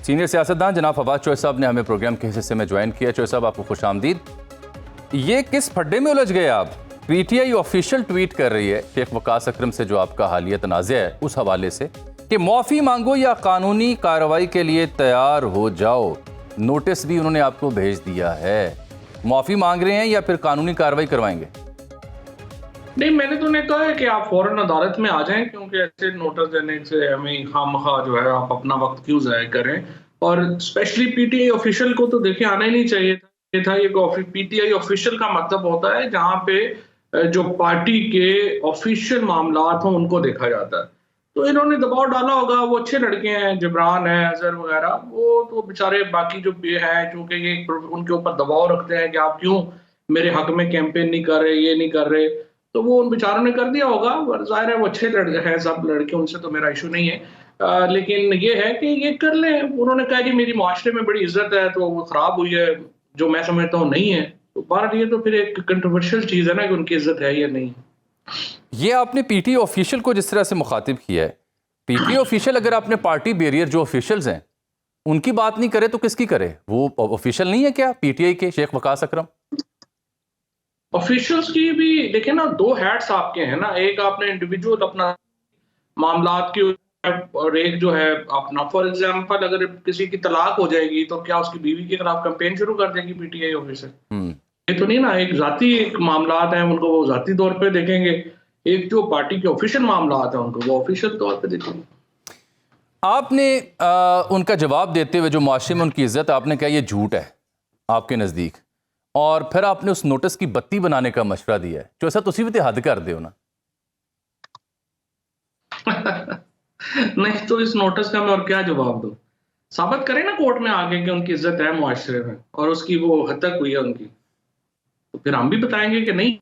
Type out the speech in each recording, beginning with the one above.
Senior सियासतदान जनाब फवाद चौधरी साहब ने हमें प्रोग्राम के हिस्से में ज्वाइन किया। चौधरी साहब, आपको खुश आमदीद। ये किस फड्डे में उलझ गए आप? पीटीआई ऑफिशियल ट्वीट कर रही है शेख वकास अकरम से जो आपका हालिया तनाज़ा है उस हवाले से कि माफ़ी मांगो या कानूनी कार्रवाई के लिए तैयार हो जाओ। नोटिस भी उन्होंने आपको भेज दिया है। माफ़ी मांग रहे हैं या फिर कानूनी कार्रवाई करवाएंगे? नहीं, मैंने तो उन्हें कहा है कि आप फौरन अदालत में आ जाएं, क्योंकि ऐसे नोटिस देने से हमें खामखा जो है आप अपना वक्त क्यों ज़ाया करें। और स्पेशली पीटीआई ऑफिशियल को तो देखिए आना ही नहीं चाहिए था। ये पीटीआई ऑफिशियल का मतलब होता है जहां पे जो पार्टी के ऑफिशियल मामलात हों उनको देखा जाता है। तो इन्होंने दबाव डाला होगा। वो अच्छे लड़के हैं, जिब्रान है, अजहर वगैरह, वो तो बेचारे बाकी जो हैं चूंकि ये उनके ऊपर दबाव रखते हैं कि आप क्यों मेरे हक में कैंपेन नहीं कर रहे, ये नहीं कर रहे, तो वो उन बेचारों ने कर दिया होगा। और जाहिर है वो अच्छे लड़के हैं, सब लड़के, उनसे तो मेरा इशू नहीं है। लेकिन ये है कि ये कर लें। उन्होंने कहा कि मेरी माशरे में बड़ी इज्जत है, तो वो खराब हुई है, जो मैं समझता हूँ नहीं है। तो बहरहाल ये तो फिर एक कंट्रोवर्शियल चीज़ है ना कि उनकी इज्जत है या नहीं। ये आपने पीटीआई ऑफिशियल को जिस तरह से मुखातिब किया है, पीटीआई ऑफिशियल अगर आपने पार्टी बैरियर जो ऑफिशियल्स हैं उनकी बात नहीं करे तो किसकी करे? वो ऑफिशियल नहीं है क्या पीटीआई के शेख वकास अकरम? ऑफिशियल्स की भी देखिए ना, दो हैट्स आपके हैं ना। एक आपने इंडिविजुअल अपना मामलात की, और एक जो है अपना, फॉर एग्जांपल अगर किसी की तलाक हो जाएगी तो क्या उसकी बीवी के खिलाफ कैंपेन शुरू कर देगी पीटीआई ऑफिसर? ये तो नहीं ना। एक जाती एक मामलात हैं, उनको वो जाती तौर पे देखेंगे। एक जो पार्टी के ऑफिशियल मामलात हैं उनको वो ऑफिशियल तौर पे देखेंगे। आपने उनका जवाब देते हुए जो मुआशरे में उनकी इज्जत, आपने कहा ये झूठ है आपके नज़दीक, और फिर आपने उस नोटिस की बत्ती बनाने का मशवरा दिया है। जो ऐसा तुसी भी हद कर दो ना। नहीं तो इस नोटिस का मैं और क्या जवाब दूं? साबित करें ना कोर्ट में आगे कि उनकी इज्जत है मुआशरे में और उसकी वो हद तक हुई है उनकी, तो फिर हम भी बताएंगे कि नहीं।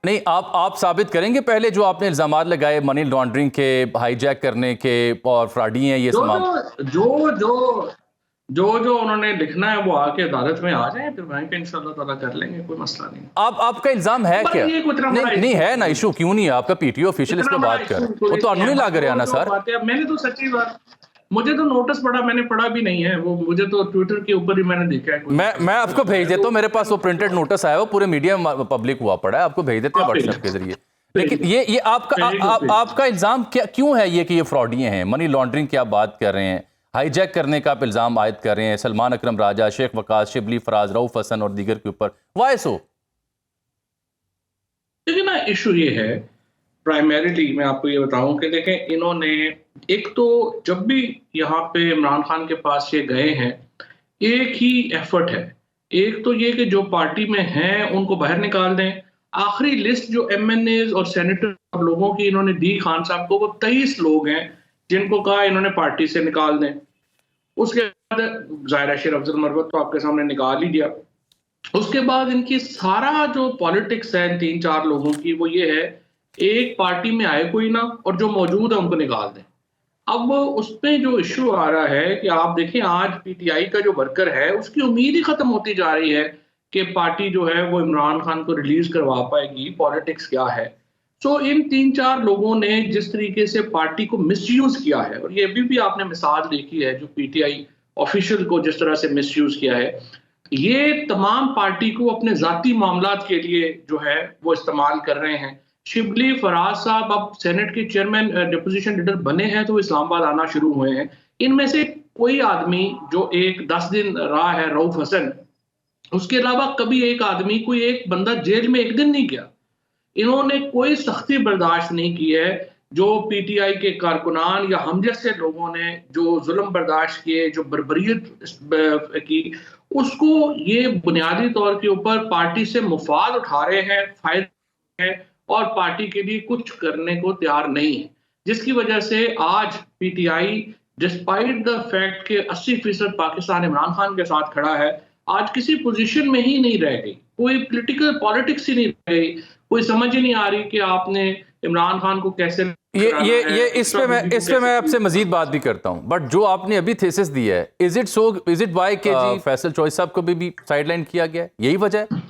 नहीं, आप साबित करेंगे पहले जो आपने इल्जामात लगाए मनी लॉन्ड्रिंग के, हाईजैक करने के और फ्रॉडी हैं ये जो जो जो जो जो उन्होंने लिखना है वो आके अदालत में आ जाए, फिर वहीं पे इंशाल्लाह ताला कर लेंगे, कोई मसला नहीं। आपका इल्जाम है क्या? नहीं है ना इशू, क्यों नहीं है आपका? पीटीआई ऑफिशियल इस पे बात कर, वो तो नहीं लग रहा ना सर। मैंने तो सच्ची बात, मुझे तो नोटिस पढ़ा, मैंने पढ़ा भी नहीं है वो, मुझे तो ट्विटर के ऊपर ही मैंने देखा है। मैं आपको भेज देता हूँ, मेरे पास वो प्रिंटेड नोटिस आया, वो पूरे मीडिया पब्लिक हुआ पड़ा है, आपको भेज देते हैं व्हाट्सएप के जरिए। लेकिन ये आपका इल्जाम क्या क्यों है ये कि ये फ्रॉडी हैं? मनी लॉन्ड्रिंग की आप बात कर रहे हैं, हाईजैक करने का आप इल्जाम आयद कर रहे हैं सलमान अकरम राजा, शेख वकास, शिबली फराज, रऊफ हसन और दीगर के ऊपर। वाई सो? देखिए ना, इशू ये है प्राइमरीली, मैं आपको ये बताऊं कि देखें, इन्होंने एक तो जब भी यहाँ पे इमरान खान के पास ये गए हैं, एक ही एफर्ट है। एक तो ये कि जो पार्टी में हैं उनको बाहर निकाल दें। आखिरी लिस्ट जो एमएनए और सेनेटर लोगों की इन्होंने दी खान साहब को, वो 23 लोग हैं जिनको कहा इन्होंने पार्टी से निकाल दें। उसके बाद ज़ाहिर शेर अफजल मरवत तो आपके सामने निकाल ही दिया। उसके बाद इनकी सारा जो पॉलिटिक्स है 3-4 लोगों की, वो ये है एक पार्टी में आए कोई ना, और जो मौजूद है उनको निकाल दें। अब उसमें जो इशू आ रहा है कि आप देखें आज पीटीआई का जो वर्कर है उसकी उम्मीद ही खत्म होती जा रही है कि पार्टी जो है वो इमरान खान को रिलीज करवा पाएगी। पॉलिटिक्स क्या है? सो इन 3-4 लोगों ने जिस तरीके से पार्टी को मिसयूज किया है, और ये अभी भी आपने मिसाल देखी है जो पीटीआई ऑफिशियल को जिस तरह से मिसयूज किया है, ये तमाम पार्टी को अपने जाती मामलात के लिए जो है वो इस्तेमाल कर रहे हैं। शिबली फराज साहब अब सेनेट के चेयरमैन डिपोजिशन लीडर बने हैं तो इस्लामाबाद आना शुरू हुए हैं। इनमें से कोई आदमी जो एक 10 दिन रहा है, रऊफ हसन, उसके अलावा कभी एक आदमी, कोई एक बंदा जेल में एक दिन नहीं गया। इन्होंने कोई सख्ती बर्दाश्त नहीं की है। जो पीटीआई के कारकुनान या हम जैसे लोगों ने जो जुल्म बर्दाश्त किए, जो बर्बरियत की, उसको ये बुनियादी तौर के ऊपर पार्टी से मुफाद उठा रहे हैं, फायदे हैं, और पार्टी के लिए कुछ करने को तैयार नहीं है। जिसकी वजह से आज पीटीआई डिस्पाइट द फैक्ट के 80% पाकिस्तान इमरान खान के साथ खड़ा है, आज किसी पोजीशन में ही नहीं रह गई। कोई पॉलिटिकल पॉलिटिक्स ही नहीं रह गई। कोई समझ ही नहीं आ रही कि आपने इमरान खान को कैसे इस पे मैं आपसे मजीद बात भी करता हूं, बट जो आपने अभी थेसिस दिया है, इज इट वाई के फैसल चौधरी साहब को भी साइडलाइन किया गया, यही वजह है?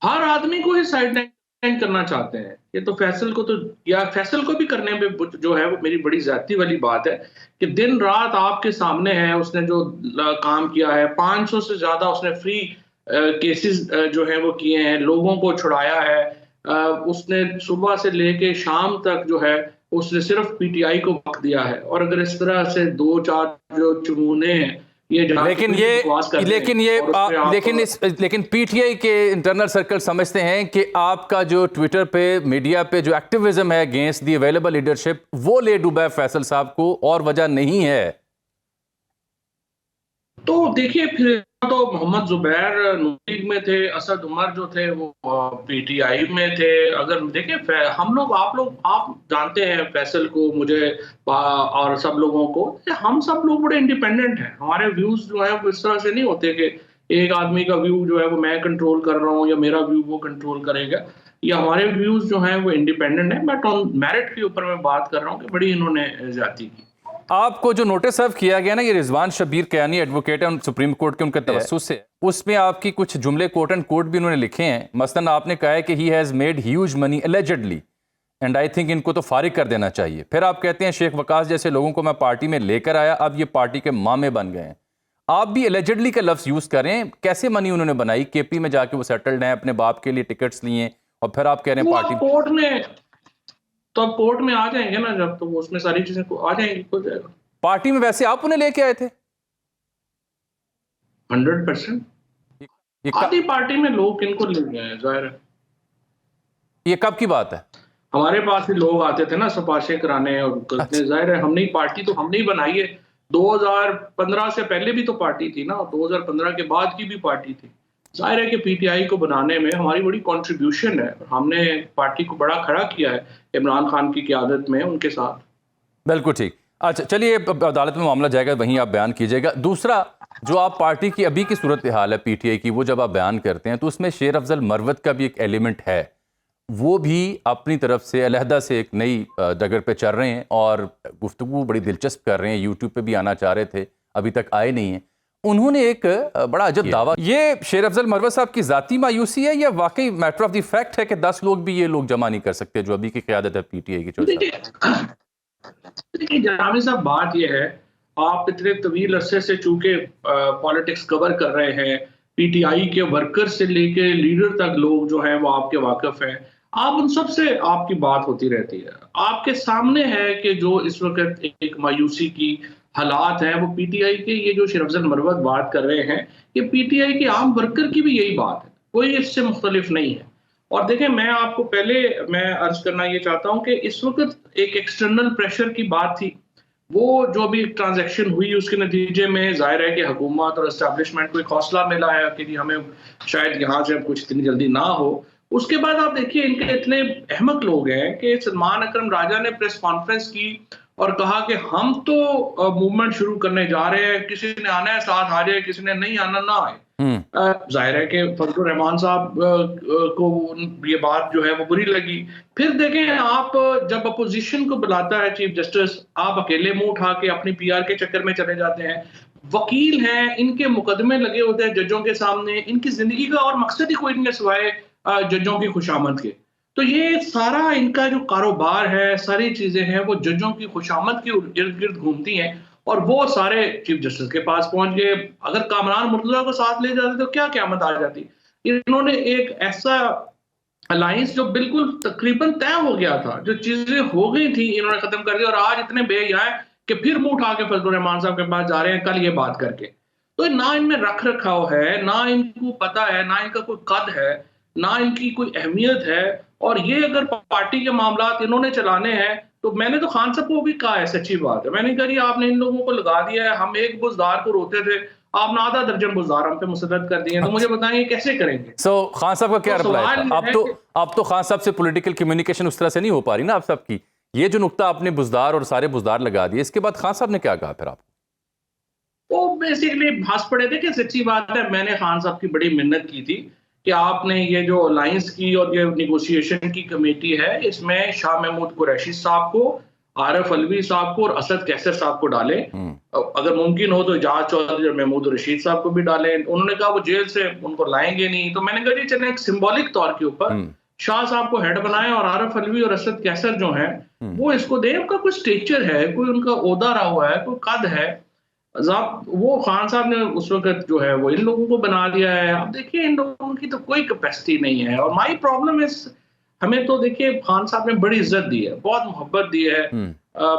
हर आदमी को ही साइडलाइन करना चाहते हैं। कि तो फैसल को तो, या फैसल को भी करने पे जो है वो मेरी बड़ी ज्यादती वाली बात है कि दिन रात आपके सामने है उसने जो काम किया है, 500 से ज्यादा उसने फ्री केसेस जो है वो किए हैं, लोगों को छुड़ाया है। उसने सुबह से लेके शाम तक जो है उसने सिर्फ पीटीआई को वक्त दिया है। और अगर इस तरह से 2-4 जो चुनूने हैं ये लेकिन पीटीआई के इंटरनल सर्कल समझते हैं कि आपका जो ट्विटर पे, मीडिया पे जो एक्टिविज्म है अगेंस्ट दी अवेलेबल लीडरशिप, वो ले डूबा है फैसल साहब को, और वजह नहीं है। तो देखिए, फिर तो मोहम्मद जुबैर नून लीग में थे, असद उमर जो थे वो पीटीआई में थे। अगर देखिए हम लोग, आप जानते हैं फैसल को, मुझे और सब लोगों को, हम सब लोग बड़े इंडिपेंडेंट हैं। हमारे व्यूज जो है वो इस तरह से नहीं होते कि एक आदमी का व्यू जो है वो मैं कंट्रोल कर रहा हूँ या मेरा व्यू वो कंट्रोल करेगा। या हमारे व्यूज जो हैं वो इंडिपेंडेंट है। बट ऑन मेरिट के ऊपर मैं बात कर रहा हूँ कि बड़ी इन्होंने ज्यादती की। आपको जो नोटिस सर्व किया गया ना, ये रिजवान शब्बीर कैनी एडवोकेट है सुप्रीम कोर्ट के, उनके तवस्सुस से, उसमें आपकी कुछ जुमले कोट एंड कोट भी उन्होंने लिखे हैं। मसलन आपने कहा है कि he has made huge money allegedly and I think इनको तो फारिग कर देना चाहिए। फिर आप कहते हैं शेख वकास जैसे लोगों को मैं पार्टी में लेकर आया, अब ये पार्टी के मामे बन गए हैं। आप भी एलिजिडली का लफ्ज़ यूज़ करें। कैसे मनी उन्होंने बनाई? केपी में जाके वो सेटल्ड हैं, अपने बाप के लिए टिकट्स लिए, और फिर आप कह रहे हैं पार्टी कोर्ट में, तो अब कोर्ट में आ जाएंगे ना जब, तो उसमें सारी चीजें आ जाएंगी, हो जाएगा। पार्टी में वैसे आप उन्हें लेके आए थे? 100%। आधी पार्टी में लोग किनको ले गए हैं, जाहिर है। ये कब की बात है? हमारे पास भी लोग आते थे ना सपाशे कराने और करते। जाहिर है हमने पार्टी तो हमने ही बनाई है। 2015 से पहले भी तो पार्टी थी ना, 2015 के बाद की भी पार्टी थी। जाहिर है कि पीटीआई को बनाने में हमारी बड़ी कंट्रीब्यूशन है। हमने पार्टी को बड़ा खड़ा किया है इमरान खान की क़यादत में उनके साथ। बिल्कुल ठीक। अच्छा चलिए, अदालत में मामला जाएगा, वहीं आप बयान कीजिएगा। दूसरा, जो आप पार्टी की अभी की सूरत हाल है पीटीआई की, वो जब आप बयान करते हैं तो उसमें शेर अफजल मरवत का भी एक एलिमेंट है। वो भी अपनी तरफ से अलहदा से एक नई डगर पे चल रहे हैं और गुफ्तगू बड़ी दिलचस्प कर रहे हैं। यूट्यूब पे भी आना चाह रहे थे, अभी तक आए नहीं हैं। उन्होंने एक बड़ा अजब दावा, ये शेर अफजल मरवत साहब की ज़ाती मायूसी है या वाकई मैटर ऑफ द फैक्ट है कि 10 लोग भी ये लोग जमा नहीं कर सकते जो अभी की क़यादत है पीटीआई की? देखिए जावेद साहब, बात यह है, आप इतने तवील अरसे से चूंकि पॉलिटिक्स कवर कर रहे हैं, पीटीआई के वर्कर से लेके लीडर तक लोग जो हैं वो आपके वाकिफ हैं। आप उन सब से आपकी बात होती रहती है। आपके सामने है कि जो इस वक्त एक मायूसी की हालात हैं वो पीटीआई के, ये जो शेर अफजल मरवत बात कर रहे हैं, ये पीटीआई के आम वर्कर की भी यही बात है, कोई इससे मुख्तलिफ नहीं है। और देखें, मैं आपको पहले मैं अर्ज करना ये चाहता हूं कि इस वक्त एक एक्सटर्नल प्रेशर की बात थी। वो जो भी ट्रांजैक्शन हुई उसके नतीजे में जाहिर है कि हुकूमत और एस्टैब्लिशमेंट को एक हौसला मिला है कि हमें शायद यहाँ से अब कुछ इतनी जल्दी ना हो। उसके बाद आप देखिए, इनके इतने अहमक लोग हैं कि सलमान अकरम राजा ने प्रेस कॉन्फ्रेंस की और कहा कि हम तो मूवमेंट शुरू करने जा रहे हैं, किसी ने आना है साथ आ जाए, किसी ने नहीं आना ना आए। जाहिर है कि फजलुर रहमान साहब को ये बात जो है वो बुरी लगी। फिर देखें, आप जब अपोजिशन को बुलाता है चीफ जस्टिस, आप अकेले मुंह उठा के अपनी पीआर के चक्कर में चले जाते हैं। वकील हैं, इनके मुकदमे लगे होते हैं जजों के सामने, इनकी जिंदगी का और मकसद ही कोई नहीं सिवाय जजों की खुशामद के। तो ये सारा इनका जो कारोबार है, सारी चीजें हैं वो जजों की खुशामद के इर्द गिर्द घूमती हैं। और वो सारे चीफ जस्टिस के पास पहुंच गए। अगर कामरान मुर्तजा को साथ ले जाते तो क्या क़यामत आ जाती। इन्होंने एक ऐसा अलायंस जो बिल्कुल तकरीबन तय हो गया था, जो चीजें हो गई थी, इन्होंने खत्म कर दिया। और आज इतने बेहया है कि फिर मुंह उठा के फजलुर रहमान साहब के पास जा रहे हैं कल ये बात करके। तो ना इनमें रख रखाव है, ना इनको पता है, ना इनका कोई कद है, ना इनकी कोई अहमियत है। और ये अगर पार्टी के मामला इन्होंने चलाने हैं, तो मैंने तो खान साहब को भी कहा है, सच्ची बात है, मैंने कहा आपने इन लोगों को लगा दिया है। हम एक बुजदार को रोते थे, आपने आधा दर्जन बुजदार हम पे मुसद्दद कर दिए। तो मुझे बताएं कैसे करेंगे? खान साहब का क्या रिप्लाई था? अब तो खान साहब से पॉलिटिकल कम्युनिकेशन उस तरह से नहीं हो पा रही ना आप सबकी। ये जो नुक्ता आपने बुजदार और सारे बुजदार लगा दिए, इसके बाद खान साहब ने क्या कहा फिर आपको? वो बेसिकली हंस पड़े थे कि सच्ची बात है, मैंने खान साहब की बड़ी मिन्नत की थी कि आपने ये जो अलायंस की और ये निगोशिएशन की कमेटी है, इसमें शाह महमूद कुरैशी साहब को, आरिफ अलवी साहब को और असद कैसर साहब को डालें। अगर मुमकिन हो तो एजाज चौधरी और महमूद रशीद साहब को भी डालें। उन्होंने कहा वो जेल से उनको लाएंगे नहीं। तो मैंने कहा जी चलें, एक सिंबॉलिक तौर के ऊपर शाह साहब को हेड बनाएं और आरिफ अलवी और असद कैसर जो हैं वो इसको दें। उनका कोई स्टेचर है, कोई उनका ओहदा रहा हुआ है, कोई कद है। वो खान साहब ने उस वक्त जो है वो इन लोगों को बना दिया है। अब देखिए इन लोगों की तो कोई कैपेसिटी नहीं है। और माई प्रॉब्लम इज, हमें तो देखिए खान साहब ने बड़ी इज्जत दी है, बहुत मोहब्बत दी है।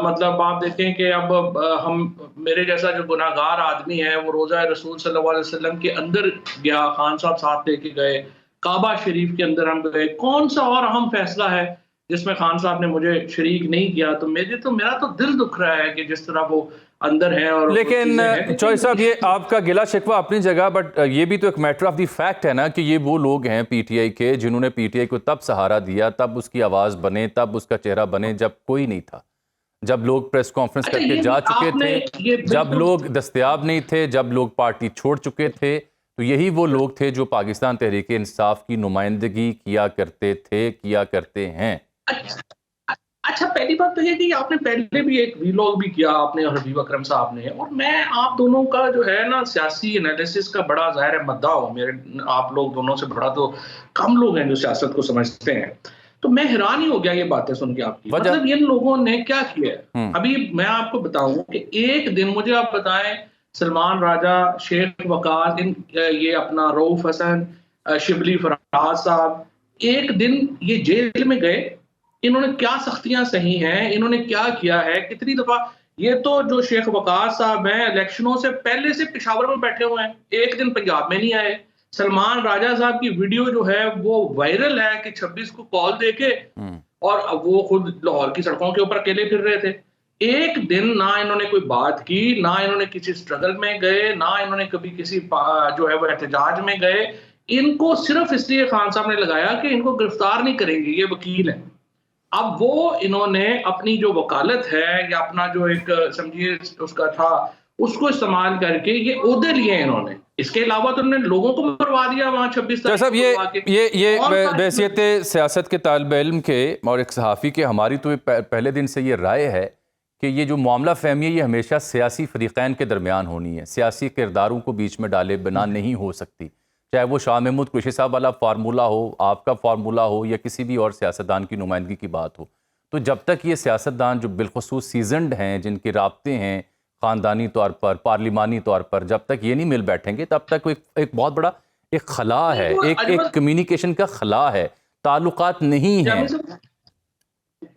मतलब आप देखें कि अब हम, मेरे जैसा जो गुनाहगार आदमी है वो रोज़ा रसूल सल्लल्लाहु अलैहि वसल्लम के अंदर गया, खान साहब साथ लेके गए, काबा शरीफ के अंदर हम गए। कौन सा और अहम फैसला है जिसमें खान साहब ने मुझे शरीक नहीं किया? तो मेरा तो दिल दुख रहा है कि जिस तरह वो अंदर है। और लेकिन चौधरी साहब, ये आपका गिला शिकवा अपनी जगह, बट ये भी तो एक मैटर ऑफ द फैक्ट है ना कि ये वो लोग हैं पीटीआई के जिन्होंने पीटीआई को तब सहारा दिया, तब उसकी आवाज़ बने, तब उसका चेहरा बने जब कोई नहीं था, जब लोग प्रेस कॉन्फ्रेंस करके जा चुके थे, जब लोग दस्तयाब नहीं थे, जब लोग पार्टी छोड़ चुके थे। तो यही वो लोग थे जो पाकिस्तान तहरीक इंसाफ की नुमाइंदगी किया करते थे, किया करते हैं। अच्छा, पहली बात तो ये कि आपने पहले भी एक वीलॉग भी किया आपने और हबीब अकरम साहब ने, और मैं आप दोनों का जो है ना सियासी एनालिसिस का बड़ा ज़ाहिर है मद्दा हूँ। मेरे आप लोग दोनों से बड़ा तो कम लोग हैं जो सियासत को समझते हैं। तो मैं हैरान ही हो गया ये बातें सुन के आपकी। मतलब इन लोगों ने क्या किया है? अभी मैं आपको बताऊं कि एक दिन, मुझे आप बताएं, सलमान राजा, शेख वकास, ये अपना रऊफ हसन, शिबली फराज साहब, एक दिन ये जेल में गए। इन्होंने क्या सख्तियां सही हैं, इन्होंने क्या किया है, कितनी दफा। ये तो जो शेख वकास साहब हैं इलेक्शनों से पहले से पेशावर में बैठे हुए हैं, एक दिन पंजाब में नहीं आए। सलमान राजा साहब की वीडियो जो है वो वायरल है कि 26 को कॉल देके, और वो खुद लाहौर की सड़कों के ऊपर अकेले फिर रहे थे। एक दिन ना इन्होंने कोई बात की, ना इन्होंने किसी स्ट्रगल में गए, ना इन्होंने कभी किसी जो है वो एहतजाज में गए। इनको सिर्फ इसलिए खान साहब ने लगाया कि इनको गिरफ्तार नहीं करेंगे, ये वकील है। अब वो इन्होंने अपनी जो वकालत है या अपना जो एक समझिए उसका था, उसको इस्तेमाल करके ये ओहदे लिए इन्होंने। इसके अलावा तो उन्होंने लोगों को मरवा दिया वहां 26 तारीख को। ये बहसियत सियासत के तालिब इल्म के और एक सहाफ़ी के, हमारी तो पहले दिन से ये राय है कि ये जो मामला फहमी है ये हमेशा सियासी फरीक़ैन के दरमियान होनी है, सियासी किरदारों को बीच में डाले बिना नहीं हो सकती। चाहे वो शाह महमूद कुरैशी साहब वाला फार्मूला हो, आपका फार्मूला हो, या किसी भी और सियासतदान की नुमाइंदगी की बात हो। तो जब तक ये सियासतदान जो बिलखुसूस सीजनड हैं, जिनके राब्ते हैं ख़ानदानी तौर पर, पार्लिमानी तौर पर, जब तक ये नहीं मिल बैठेंगे तब तक एक बहुत बड़ा एक खला है, एक कम्युनिकेशन का खला है, ताल्लुकात नहीं है।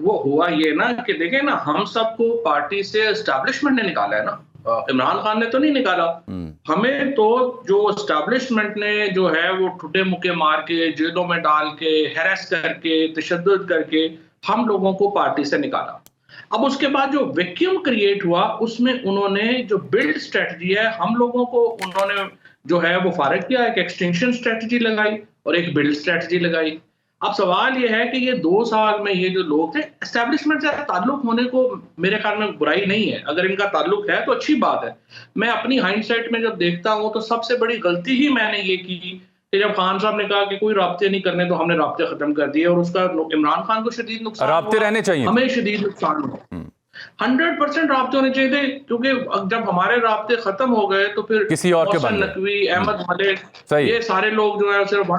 वो हुआ ये ना कि देखें ना, हम सबको पार्टी से एस्टैब्लिशमेंट ने निकाला है ना, इमरान खान ने तो नहीं निकाला। हमें तो जो एस्टैब्लिशमेंट ने जो है वो ठुटे मुके मार के, जेलों में डाल के, हैरेस करके, तशद्दुद करके हम लोगों को पार्टी से निकाला। अब उसके बाद जो वैक्यूम क्रिएट हुआ उसमें उन्होंने जो बिल्ड स्ट्रेटजी है, हम लोगों को उन्होंने जो है वो फारिग किया। एक एक्सटेंशन स्ट्रेटजी लगाई और एक बिल्ड स्ट्रेटजी लगाई। अब सवाल ये है कि ये 2 साल में ये जो लोग थे, एस्टैब्लिशमेंट से ताल्लुक होने को मेरे ख्याल में बुराई नहीं है। अगर इनका ताल्लुक है तो अच्छी बात है। मैं अपनी हाइंडसाइट में जब देखता हूं तो सबसे बड़ी गलती ही मैंने ये की कि जब खान साहब ने कहा कि कोई राब्ते नहीं करने, तो हमने राब्ते खत्म कर दिए और उसका इमरान खान को शदीद नुकसान, राब्ते रहने चाहिए, हमें शदीद नुकसान हुआ। 100% राब्ते होने चाहिए थे, क्योंकि जब हमारे राब्ते खत्म हो गए तो फिर किसी और के बन गए। नकवी, अहमद मलिक, सही, ये सारे लोग जो है सिर्फ